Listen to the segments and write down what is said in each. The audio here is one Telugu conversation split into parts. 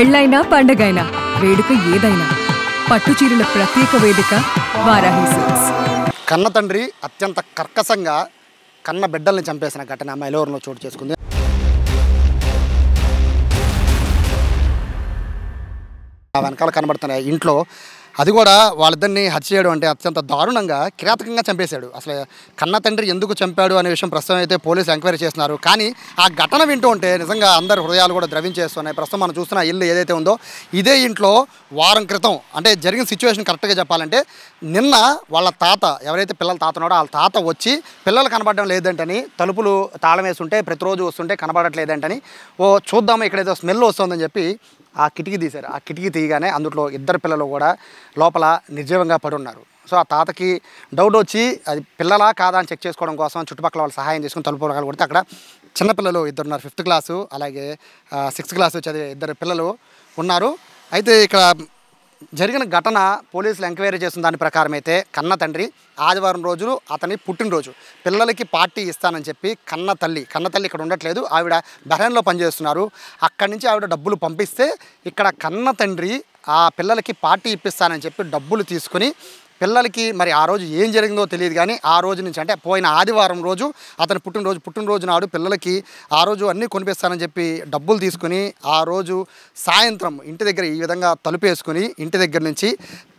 పెళ్ళైనా పండగైనా వేడుక ఏదైనా పట్టు చీరల ప్రత్యేక వేదిక వారాహి సిల్క్స్. కన్న తండ్రి అత్యంత కర్కశంగా కన్న బిడ్డల్ని చంపేసిన ఘటన మైలవరంలో చోటు చేసుకుంది. ఆ వెనకాల కనబడుతున్న ఇంట్లో అది కూడా వాళ్ళిద్దరిని హత్య చేయడం అంటే అత్యంత దారుణంగా కిరాతకంగా చంపేశాడు. అసలు కన్న తండ్రి ఎందుకు చంపాడు అనే విషయం ప్రస్తుతం అయితే పోలీసులు ఎంక్వైరీ చేస్తున్నారు. కానీ ఆ ఘటన వింటూ ఉంటే నిజంగా అందరి హృదయాలు కూడా ద్రవించేస్తున్నాయి. ప్రస్తుతం మనం చూస్తున్న ఇల్లు ఏదైతే ఉందో ఇదే ఇంట్లో వారం క్రితం అంటే జరిగిన సిచ్యువేషన్ కరెక్ట్గా చెప్పాలంటే నిన్న వాళ్ళ తాత ఎవరైతే పిల్లల తాత ఉన్నాడో వాళ్ళ తాత వచ్చి పిల్లలు కనబడడం లేదంటని తలుపులు తాళం వేస్తుంటే ప్రతిరోజు వస్తుంటే కనబడట్లేదంటని చూద్దాము ఇక్కడేదో స్మెల్ వస్తుందని చెప్పి ఆ కిటికీ తీశారు. ఆ కిటికీ తీయగానే అందులో ఇద్దరు పిల్లలు కూడా లోపల నిర్జీవంగా పడి ఉన్నారు. సో ఆ తాతకి డౌట్ వచ్చి అది పిల్లలా కాదా అని చెక్ చేసుకోవడం కోసం చుట్టుపక్కల వాళ్ళు సహాయం చేసుకుని తలుపు పగలు కొడితే అక్కడ చిన్నపిల్లలు ఇద్దరు ఉన్నారు. 5th క్లాసు అలాగే 6th క్లాసు చదివే ఇద్దరు పిల్లలు ఉన్నారు. అయితే ఇక్కడ జరిగిన ఘటన పోలీసులు ఎంక్వైరీ చేసిన దాని ప్రకారం అయితే కన్న తండ్రి ఆదివారం రోజు అతని పుట్టినరోజు పిల్లలకి పార్టీ ఇస్తానని చెప్పి కన్న తల్లి ఇక్కడ ఉండట్లేదు, ఆవిడ బహ్రెయిన్లో పనిచేస్తున్నారు. అక్కడి నుంచి ఆవిడ డబ్బులు పంపిస్తే ఇక్కడ కన్న తండ్రి ఆ పిల్లలకి పార్టీ ఇప్పిస్తానని చెప్పి డబ్బులు తీసుకుని పిల్లలకి మరి ఆ రోజు ఏం జరిగిందో తెలియదు కానీ ఆ రోజు నుంచి అంటే పోయిన ఆదివారం రోజు అతని పుట్టినరోజు నాడు పిల్లలకి ఆ రోజు అన్నీ కొనిపిస్తానని చెప్పి డబ్బులు తీసుకుని ఆ రోజు సాయంత్రం ఇంటి దగ్గర ఈ విధంగా తలుపేసుకుని ఇంటి దగ్గర నుంచి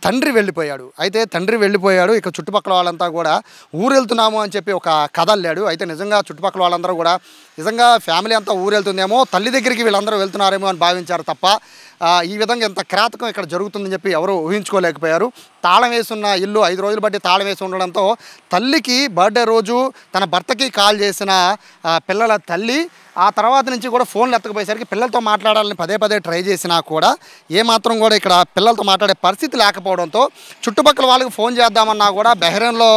తండ్రి వెళ్ళిపోయాడు. అయితే తండ్రి వెళ్ళిపోయాడు. ఇక చుట్టుపక్కల వాళ్ళంతా కూడా ఊరు వెళ్తున్నాము అని చెప్పి ఒక కథ అల్లాడు. అయితే నిజంగా చుట్టుపక్కల వాళ్ళందరూ కూడా నిజంగా ఫ్యామిలీ అంతా ఊరు వెళ్తుందేమో తల్లి దగ్గరికి వీళ్ళందరూ వెళ్తున్నారేమో అని భావించారు తప్ప ఈ విధంగా ఎంత కిరాతకం ఇక్కడ జరుగుతుందని చెప్పి ఎవరు ఊహించుకోలేకపోయారు. తాళం వేసున్న ఇల్లు 5 రోజులు బట్టి తాళం వేసి ఉండడంతో తల్లికి బర్త్డే రోజు తన భర్తకి కాల్ చేసిన పిల్లల తల్లి ఆ తర్వాత నుంచి కూడా ఫోన్లు ఎత్తకపోయేసరికి పిల్లలతో మాట్లాడాలని పదే ట్రై చేసినా కూడా ఏమాత్రం కూడా ఇక్కడ పిల్లలతో మాట్లాడే పరిస్థితి లేకపోవడంతో చుట్టుపక్కల వాళ్ళకి ఫోన్ చేద్దామన్నా కూడా బహ్రెయిన్లో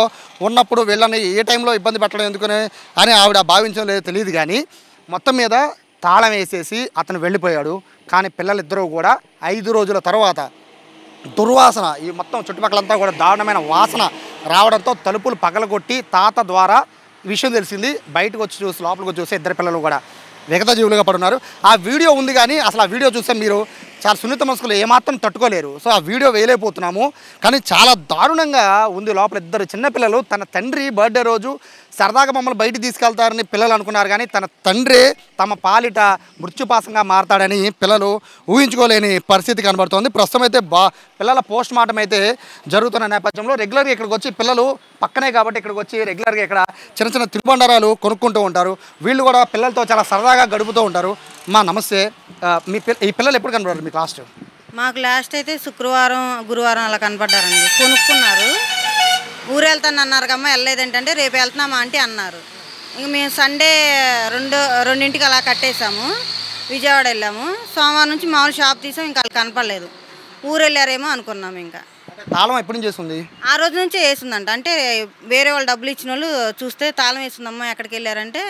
ఉన్నప్పుడు వీళ్ళని ఏ టైంలో ఇబ్బంది పెట్టడం ఎందుకని అని ఆవిడ భావించడం లేదో తెలియదు. కానీ మొత్తం మీద తాళం వేసేసి అతను వెళ్ళిపోయాడు. కానీ పిల్లలిద్దరూ కూడా 5 రోజుల తర్వాత దుర్వాసన ఈ మొత్తం చుట్టుపక్కలంతా కూడా దారుణమైన వాసన రావడంతో తలుపులు పగలగొట్టి తాత ద్వారా విషయం తెలిసింది. బయటకు వచ్చి చూసి లోపలికి వచ్చి చూస్తే ఇద్దరు పిల్లలు కూడా విగత జీవులుగా పడున్నారు. ఆ వీడియో ఉంది కానీ అసలు ఆ వీడియో చూస్తే మీరు చాలా సున్నిత మనసులు ఏమాత్రం తట్టుకోలేరు. సో ఆ వీడియో వేయలేకపోతున్నాము కానీ చాలా దారుణంగా ఉంది. లోపల ఇద్దరు చిన్నపిల్లలు తన తండ్రి బర్త్డే రోజు సరదాగా మమ్మల్ని బయటికి తీసుకెళ్తారని పిల్లలు అనుకున్నారు కానీ తన తండ్రి తమ పాలిట మృత్యుపాసంగా మారతాడని పిల్లలు ఊహించుకోలేని పరిస్థితి కనబడుతోంది. ప్రస్తుతం అయితే పిల్లల పోస్ట్ మార్టం అయితే జరుగుతున్న నేపథ్యంలో రెగ్యులర్గా ఇక్కడికి వచ్చి పిల్లలు పక్కనే కాబట్టి ఇక్కడికి వచ్చి రెగ్యులర్గా ఇక్కడ చిన్న తినుబండారాలు కొనుక్కుంటూ ఉంటారు. వీళ్ళు కూడా పిల్లలతో చాలా సరదాగా గడుపుతూ ఉంటారు. మా నమస్తే, ఈ పిల్లలు ఎప్పుడు కనబడారు మీకు లాస్ట్? మాకు లాస్ట్ అయితే శుక్రవారం గురువారం అలా కనపడ్డారండి. కొనుక్కున్నారు. ఊరు వెళ్తాను అన్నారు కమ్మా, వెళ్ళలేదేంటంటే రేపు వెళ్తున్నామా అంటే అన్నారు. ఇంక మేము సండే 2ంటికి అలా కట్టేసాము. విజయవాడ వెళ్ళాము. సోమవారం నుంచి మామూలు షాప్ తీసాం. ఇంకా వాళ్ళు కనపడలేదు. ఊరు వెళ్ళారేమో అనుకున్నాము. ఇంకా తాళం ఎప్పటి నుంచి వేస్తుంది? ఆ రోజు నుంచే వేసిందంట. అంటే వేరే వాళ్ళు డబ్బులు ఇచ్చిన వాళ్ళు చూస్తే తాళం వేస్తుందమ్మా ఎక్కడికి వెళ్ళారంటే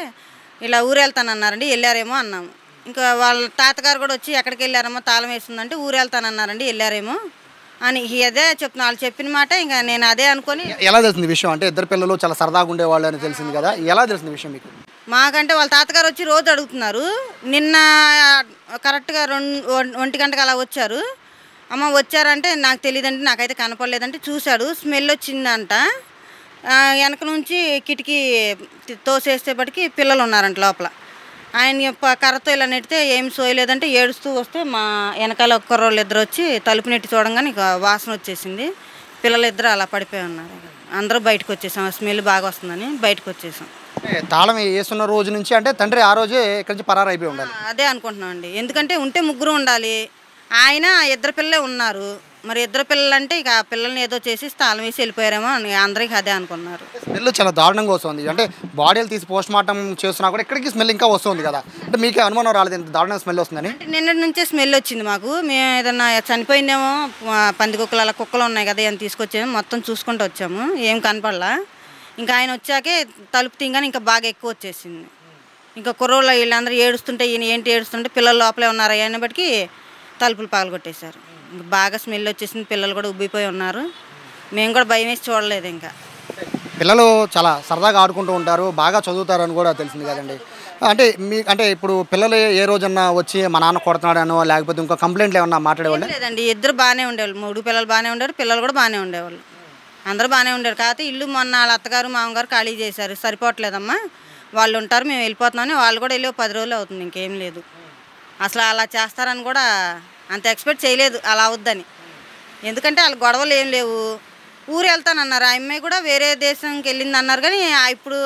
ఇలా ఊరు వెళ్తానన్నారండి, వెళ్ళారేమో అన్నాము. ఇంకా వాళ్ళ తాతగారు కూడా వచ్చి ఎక్కడికి వెళ్ళారమ్మా తాళం వేస్తుందంటే ఊరు వెళ్తానన్నారండి, వెళ్ళారేమో అని అదే చెప్తున్నా. వాళ్ళు చెప్పిన మాట ఇంకా నేను అదే అనుకొని. ఎలా తెలిసింది విషయం? అంటే ఇద్దరు పిల్లలు చాలా సరదాగా ఉండేవాళ్ళు అని తెలిసింది కదా, ఎలా తెలిసింది విషయం మీకు? మాకంటే వాళ్ళ తాతగారు వచ్చి రోజు అడుగుతున్నారు. నిన్న కరెక్ట్గా 1 గంటకు అలా వచ్చారు. అమ్మ వచ్చారంటే నాకు తెలియదంటే నాకైతే కనపడలేదంటే చూశాడు. స్మెల్ వచ్చిందంట. వెనక నుంచి కిటికీ తోసేసేపటికి పిల్లలు ఉన్నారంట లోపల. ఆయన కర్రతో ఇలా నెట్టితే ఏం సోయలేదంటే ఏడుస్తూ వస్తే మా వెనకాల కుర్రోళ్ళు ఇద్దరు వచ్చి తలుపు నెట్టి చూడంగానే వాసన వచ్చేసింది. పిల్లలు ఇద్దరు అలా పడిపోయి ఉన్నారు. అందరూ బయటకు వచ్చేసాం. స్మెల్ బాగా వస్తుందని బయటకు వచ్చేసాం. తాళం వేసున్న రోజు నుంచి అంటే తండ్రి ఆ రోజే ఇక్కడి నుంచి పరారు అయిపోయి ఉండాలి. అదే అనుకుంటున్నాం అండి. ఎందుకంటే ఉంటే ముగ్గురు ఉండాలి. ఆయన 2 పిల్లలే ఉన్నారు. మరి 2 పిల్లలు అంటే ఇక పిల్లల్ని ఏదో చేసి తాళం వేసి వెళ్ళిపోయారేమో అని అందరికీ అదే అనుకున్నారు. స్మెల్ చాలా దారుణంగా వస్తుంది. అంటే బాడీలు తీసి పోస్ట్ మార్టం చేస్తున్నా కూడా ఇక్కడికి స్మెల్ ఇంకా వస్తుంది కదా, అంటే మీకే అనుమానం రాలేదు ఎంత దారుణంగా స్మెల్ వస్తుందని? అంటే నిన్నటి నుంచే స్మెల్ వచ్చింది మాకు. మేము ఏదన్నా చనిపోయిందేమో పందికొక్కలు అలా కుక్కలు ఉన్నాయి కదా అని తీసుకొచ్చాము. మొత్తం చూసుకుంటూ వచ్చాము. ఏం కనపడలా. ఇంకా ఆయన వచ్చాకే తలుపు తీయగానే ఇంకా బాగా ఎక్కువ వచ్చేసింది. ఇంకా కుర్రోళ్ళు వీళ్ళందరూ ఏడుస్తుంటే ఈయన ఏంటి ఏడుస్తుంటే పిల్లలు లోపలే ఉన్నారు అనేప్పటికీ తలుపులు పగలగొట్టేశారు. బాగా స్మెల్ వచ్చేసింది. పిల్లలు కూడా ఉబ్బిపోయి ఉన్నారు. మేము కూడా భయం వేసి చూడలేదు. ఇంకా పిల్లలు చాలా సరదాగా ఆడుకుంటూ ఉంటారు, బాగా చదువుతారని కూడా తెలిసింది కదండి. అంటే అంటే ఇప్పుడు పిల్లలు ఏ రోజన్నా వచ్చి మా నాన్న కొడుతున్నాడనో లేకపోతే ఇంకో కంప్లైంట్లు ఏమన్నా మాట్లాడేవాళ్ళు? లేదండి, ఇద్దరు బాగానే ఉండేవాళ్ళు, 3 పిల్లలు బాగానే ఉండేవారు, పిల్లలు కూడా బాగానే ఉండేవాళ్ళు, అందరూ బాగానే ఉండేవారు. కాకపోతే ఇల్లు మొన్న వాళ్ళ అత్తగారు మామగారు ఖాళీ చేశారు, సరిపోవట్లేదమ్మా వాళ్ళు ఉంటారు మేము వెళ్ళిపోతున్నామని, వాళ్ళు కూడా వెళ్ళి 10 రోజులు అవుతుంది, ఇంకేం లేదు. అసలు అలా చేస్తారని కూడా అంత ఎక్స్పెక్ట్ చేయలేదు అలా అవుద్దని. ఎందుకంటే వాళ్ళ గొడవలు ఏం లేవు, ఊరు వెళ్తానన్నారు. ఆ అమ్మాయి కూడా వేరే దేశంకి వెళ్ళింది అన్నారు, కానీ ఇప్పుడు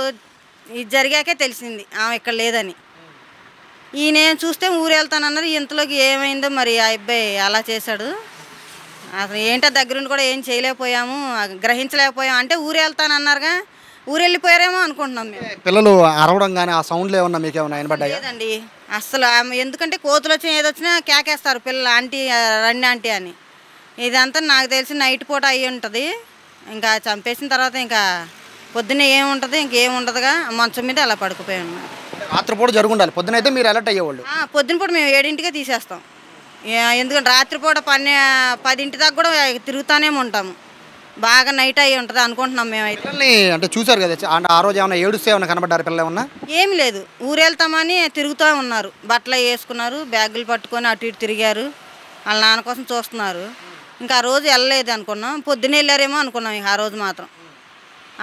ఇది జరిగాకే తెలిసింది ఆమె ఇక్కడ లేదని. ఈయన చూస్తే ఊరు వెళ్తానన్నారు, ఇంతలోకి ఏమైందో మరి ఆ అబ్బాయి అలా చేశాడు. అసలు ఏంటో దగ్గరుండి కూడా ఏం చేయలేకపోయాము, గ్రహించలేకపోయాము. అంటే ఊరు వెళ్తానన్నారుగా, ఊరు వెళ్ళిపోయారేమో అనుకుంటున్నాం మేము. పిల్లలు అరవడం కానీ ఆ సౌండ్లు ఏమన్నా మీకు ఏమన్నా వినపడ్డాయా? లేదండి అసలు ఎందుకంటే కోతులు వచ్చినా ఏదొచ్చినా కేకేస్తారు పిల్లలు, ఆంటీ రండి ఆంటీ అని. ఇదంతా నాకు తెలిసి నైట్ పూట అయ్యి ఉంటుంది. ఇంకా చంపేసిన తర్వాత ఇంకా పొద్దున్నే ఏముంటుంది, ఇంకేం ఉండదుగా, మంచం మీద అలా పడుకుపోయి ఉన్నాం. రాత్రిపూట జరుగుండాలి, పొద్దున అయితే మీరు అలర్ట్ అయ్యేవాళ్ళు. పొద్దున పూట మేము 7ంటికే తీసేస్తాం. ఎందుకంటే రాత్రిపూట 10 దాకా కూడా తిరుగుతానే ఉంటాము, బాగా నైట్ అయ్యి ఉంటుంది అనుకుంటున్నాం మేమైతే. పిల్లల్ని అంటే చూసారు కదా, ఆ రోజు ఏమైనా ఏడుస్తే ఏమైనా కనబడ్డారు పిల్లలు ఏమన్నా? ఏమి లేదు, ఊరు వెళ్తామని తిరుగుతూ ఉన్నారు, బట్టలు వేసుకున్నారు, బ్యాగులు పట్టుకొని అటు ఇటు తిరిగారు, వాళ్ళ నాన్న కోసం చూస్తున్నారు. ఇంకా ఆ రోజు వెళ్ళలేదు అనుకున్నాం, పొద్దున్న వెళ్ళారేమో అనుకున్నాం. ఇక ఆ రోజు మాత్రం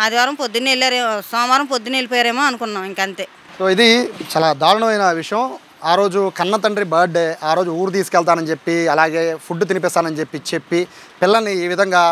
ఆదివారం పొద్దున్న వెళ్ళారేమో, సోమవారం పొద్దున్న వెళ్ళిపోయారేమో అనుకున్నాం, ఇంకంతే. సో ఇది చాలా దారుణమైన విషయం. ఆ రోజు కన్న తండ్రి బర్త్డే, ఆ రోజు ఊరు తీసుకెళ్తానని చెప్పి, అలాగే ఫుడ్ తినిపిస్తానని చెప్పి పిల్లల్ని ఈ విధంగా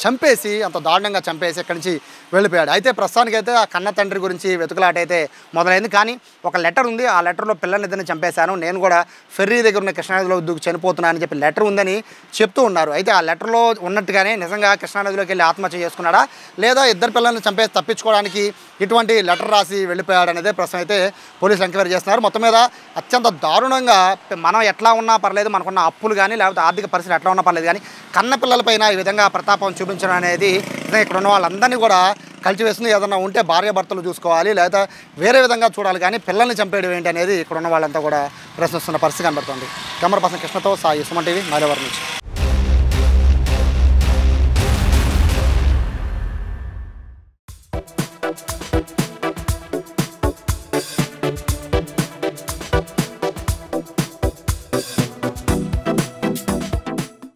చంపేసి, అంత దారుణంగా చంపేసి ఇక్కడి నుంచి వెళ్ళిపోయాడు. అయితే ప్రస్తుతానికైతే ఆ కన్న తండ్రి గురించి వెతుకులాట అయితే మొదలైంది. కానీ ఒక లెటర్ ఉంది, ఆ లెటర్లో పిల్లల్ని ఇద్దరిని చంపేశాను, నేను కూడా ఫెర్రీ దగ్గర ఉన్న కృష్ణానదిలో దూకి చనిపోతున్నానని చెప్పి లెటర్ ఉందని చెప్తూ ఉన్నారు. అయితే ఆ లెటర్లో ఉన్నట్టుగానే నిజంగా కృష్ణానదిలోకి వెళ్ళి ఆత్మహత్య చేసుకున్నాడా, లేదా ఇద్దరు పిల్లల్ని చంపేసి తప్పించుకోవడానికి ఇటువంటి లెటర్ రాసి వెళ్ళిపోయాడు అనేది ప్రస్తుతం అయితే పోలీసులు ఎంక్వైరీ చేస్తున్నారు. మొత్తం మీద అత్యంత దారుణంగా, మనం ఎట్లా ఉన్నా పర్లేదు, మనకున్న అప్పులు కానీ లేకపోతే ఆర్థిక పరిస్థితి ఎట్లా ఉన్నా పర్లేదు, కానీ కన్న పిల్లలపైన ఈ విధంగా ప్రతాపం చూపించడం అనేది ఇక్కడ ఉన్న వాళ్ళందరినీ కూడా కలిసివేస్తుంది. ఏదన్నా ఉంటే భార్యాభర్తలు చూసుకోవాలి, లేదా వేరే విధంగా చూడాలి, కానీ పిల్లల్ని చంపేయడం ఏంటి అనేది ఇక్కడ ఉన్న వాళ్ళంతా కూడా ప్రశ్నిస్తున్న పరిస్థితి కనబడుతుంది. కెమెరా పర్సన్ కృష్ణతో సాయి, సుమన్ టీవీ, మైలవరం నుంచి.